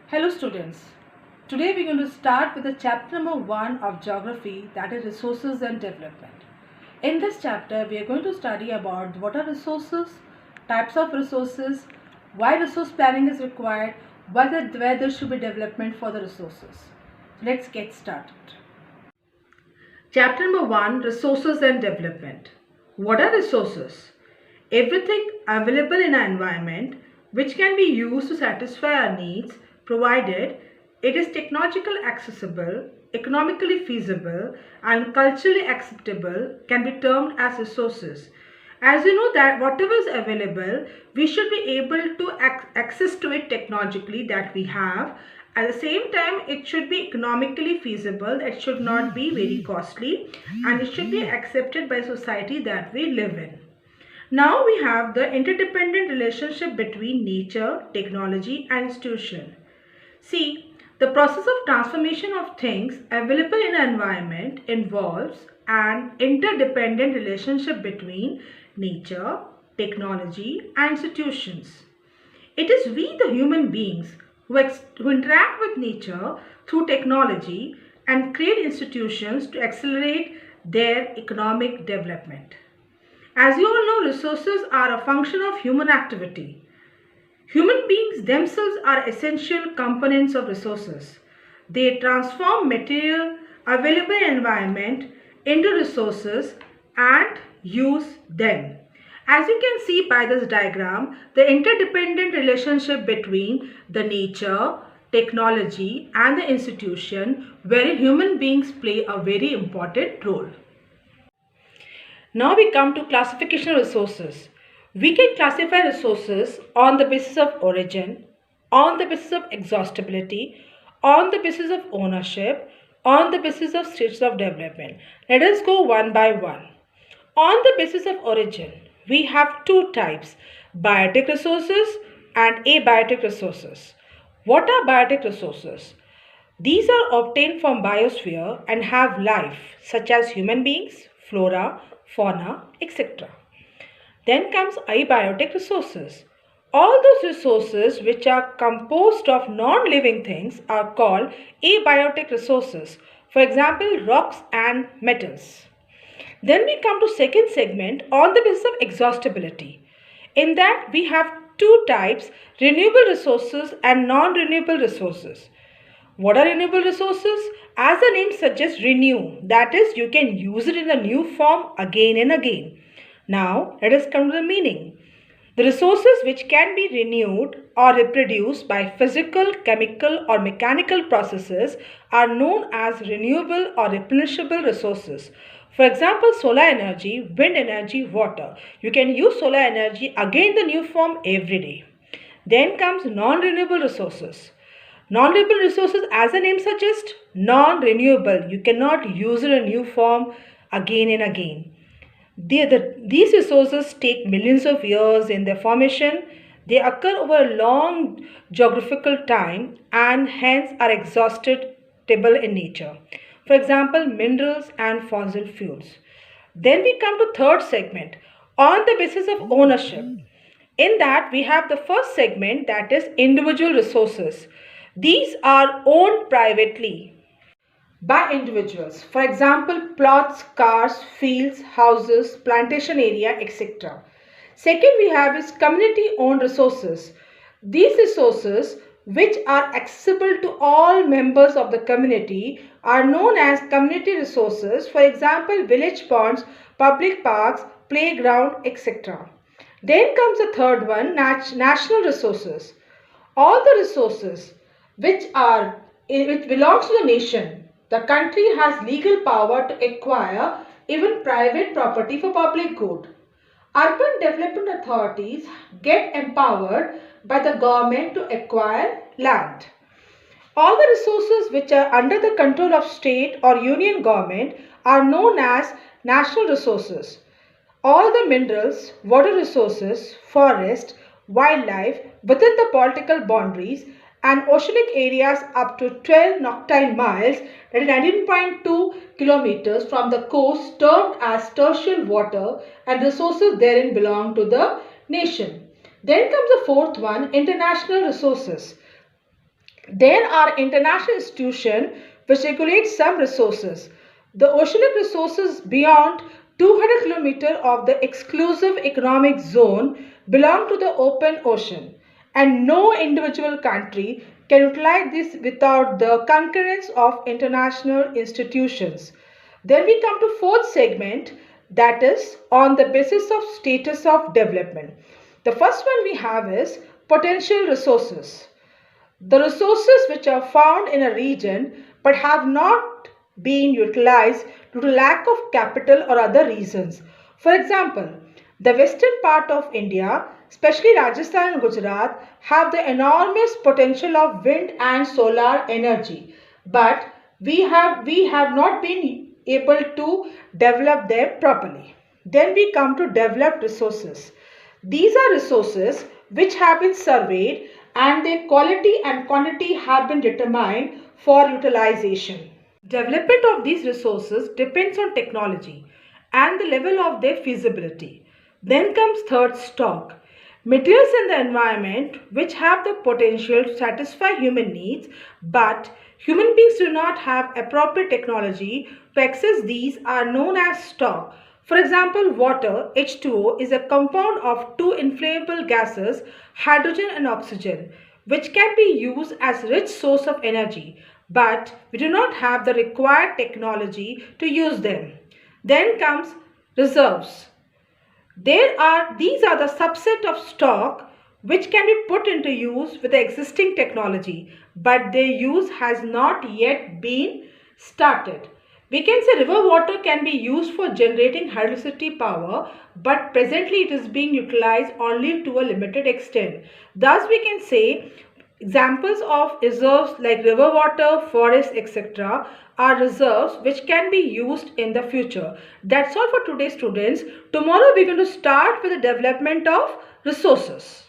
Hello students. Today we're going to start with the chapter number 1 of geography, that is resources and development. In this chapter we are going to study about what are resources, types of resources, why resource planning is required, where there should be development for the resources. Let's get started. Chapter number 1, resources and development. What are resources? Everything available in our environment which can be used to satisfy our needs provided it is technologically accessible, economically feasible and culturally acceptable can be termed as resources. As you know that whatever is available, we should be able to access to it technologically that we have. At the same time, it should be economically feasible, it should not be very costly and it should be accepted by society that we live in. Now we have the interdependent relationship between nature, technology and institution. See, the process of transformation of things available in an environment involves an interdependent relationship between nature, technology and institutions. It is we the human beings who interact with nature through technology and create institutions to accelerate their economic development. As you all know, resources are a function of human activity. Human beings themselves are essential components of resources. They transform material available in environment into resources and use them. As you can see by this diagram, the interdependent relationship between the nature, technology and the institution wherein human beings play a very important role. Now we come to classification of resources. We can classify resources on the basis of origin, on the basis of exhaustibility, on the basis of ownership, on the basis of stages of development. Let us go one by one. On the basis of origin, we have two types, biotic resources and abiotic resources. What are biotic resources? These are obtained from biosphere and have life, such as human beings, flora, fauna, etc. Then comes abiotic resources. All those resources which are composed of non-living things are called abiotic resources. For example, rocks and metals. Then we come to second segment on the basis of exhaustibility. In that we have two types, renewable resources and non-renewable resources. What are renewable resources? As the name suggests, renew. That is, you can use it in a new form again and again. Now, let us come to the meaning. The resources which can be renewed or reproduced by physical, chemical or mechanical processes are known as renewable or replenishable resources. For example, solar energy, wind energy, water. You can use solar energy again in the new form every day. Then comes non-renewable resources. Non-renewable resources, as the name suggests, non-renewable. You cannot use it in a new form again and again. These resources take millions of years in their formation. They occur over a long geographical time and hence are exhaustible in nature. For example, minerals and fossil fuels. Then we come to third segment on the basis of ownership. In that we have the first segment, that is individual resources. These are owned privately by individuals. For example, plots, cars, fields, houses, plantation area, etc. Second we have is community owned resources. These resources which are accessible to all members of the community are known as community resources. For example, village ponds, public parks, playground, etc. Then comes the third one, national resources. All the resources which belongs to the nation. The country has legal power to acquire even private property for public good. Urban development authorities get empowered by the government to acquire land. All the resources which are under the control of state or union government are known as national resources. All the minerals, water resources, forest, wildlife within the political boundaries and oceanic areas up to 12 nautical miles, that is 19.2 kilometers from the coast, termed as terrestrial water, and resources therein belong to the nation. Then comes the fourth one, international resources. There are international institutions which regulate some resources. The oceanic resources beyond 200 kilometers of the exclusive economic zone belong to the open ocean, and no individual country can utilize this without the concurrence of international institutions. Then we come to fourth segment, that is on the basis of status of development. The first one we have is potential resources. The resources which are found in a region but have not been utilized due to lack of capital or other reasons. For example, the western part of India, especially Rajasthan and Gujarat, have the enormous potential of wind and solar energy, but we have not been able to develop them properly. Then we come to developed resources. These are resources which have been surveyed and their quality and quantity have been determined for utilization. Development of these resources depends on technology and the level of their feasibility. Then comes third, stock. Materials in the environment which have the potential to satisfy human needs, but human beings do not have appropriate technology to access these are known as stock. For example, water, H2O, is a compound of two inflammable gases, hydrogen and oxygen, which can be used as rich source of energy, but we do not have the required technology to use them. Then comes reserves. These are the subset of stock which can be put into use with the existing technology, but their use has not yet been started. We can say river water can be used for generating hydroelectricity power, but presently it is being utilized only to a limited extent. Thus, we can say examples of reserves like river water, forests, etc. are reserves which can be used in the future. That's all for today, students. Tomorrow we're going to start with the development of resources.